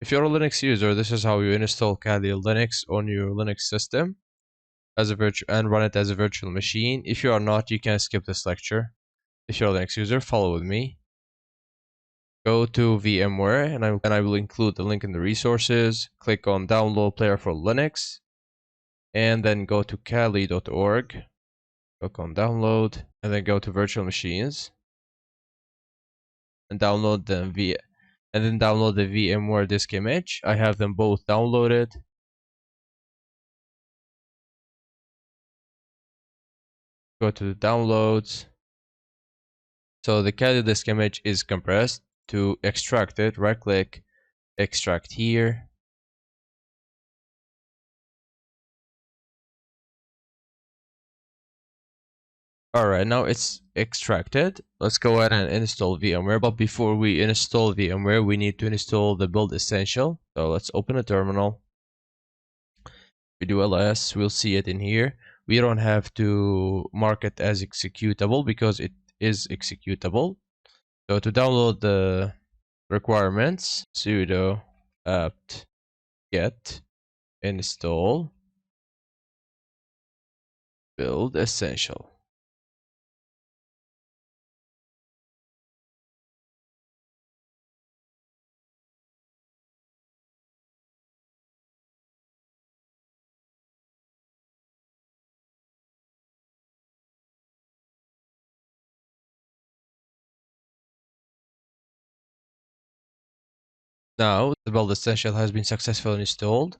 If you're a Linux user, this is how you install Kali Linux on your Linux system as a virtual and run it as a virtual machine. If you are not, you can skip this lecture. If you're a Linux user, follow with me. Go to VMware, and I will include the link in the resources. Click on Download Player for Linux, and then go to kali.org. Click on Download, and then go to Virtual Machines, and download the VMware disk image. I have them both downloaded. Go to the downloads. So the Kali disk image is compressed. To extract it, right click, extract here. Alright, now it's extracted. Let's go ahead and install VMware. But before we install VMware, we need to install the build essential. So let's open a terminal. We do ls, we'll see it in here. We don't have to mark it as executable because it is executable. So to download the requirements, sudo apt get install build essential. Now the build essential has been successfully installed.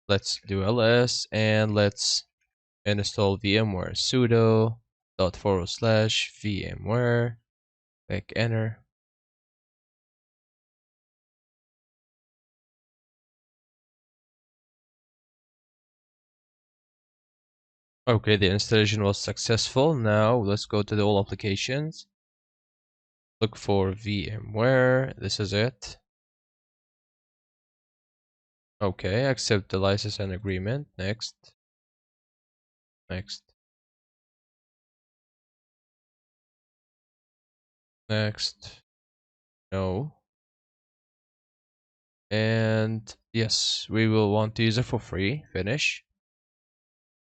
Let's do ls and let's install VMware. Sudo /vmware. Click enter. Okay, the installation was successful. Now let's go to the all applications. Look for VMware. This is it. Okay, accept the license and agreement. Next. Next. Next. No. And yes, we will want to use it for free. Finish.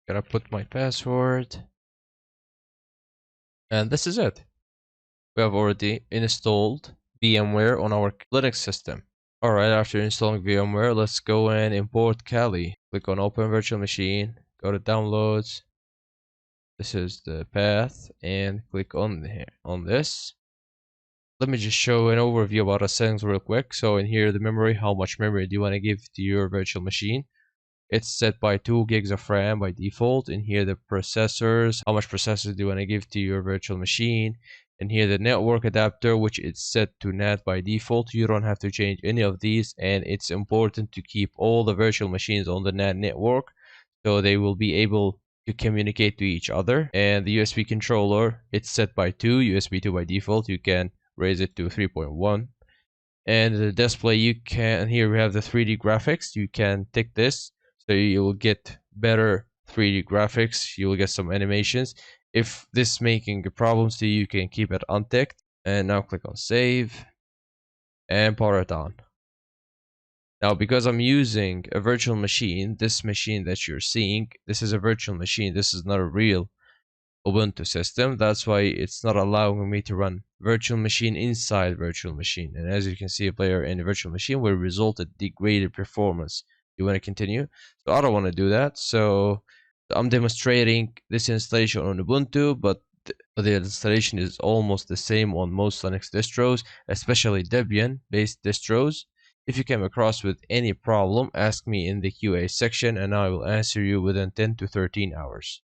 Gotta put my password. And this is it. We have already installed VMware on our Linux system. Alright, after installing VMware, let's go and import Kali. Click on Open Virtual Machine, go to Downloads. This is the path, and click on this. Let me just show an overview about our settings real quick. So in here, the memory, how much memory do you want to give to your virtual machine? It's set by 2 gigs of RAM by default. In here, the processors, how much processors do you want to give to your virtual machine? And here the network adapter, which is set to NAT by default. You don't have to change any of these, and it's important to keep all the virtual machines on the NAT network so they will be able to communicate to each other. And the USB controller, it's set by 2, USB 2 by default. You can raise it to 3.1. And the display, you can, here we have the 3D graphics. You can tick this, so you will get better 3D graphics. You will get some animations. If this is making problems to you, you can keep it unticked. And now click on save and power it on. Now, because I'm using a virtual machine, this machine that you're seeing, this is a virtual machine. This is not a real Ubuntu system. That's why it's not allowing me to run virtual machine inside virtual machine. And as you can see, a player in a virtual machine will result in degraded performance. You want to continue? So I don't want to do that. So I'm demonstrating this installation on Ubuntu, but the installation is almost the same on most Linux distros, especially Debian based distros. If you came across with any problem, ask me in the QA section and I will answer you within 10 to 13 hours.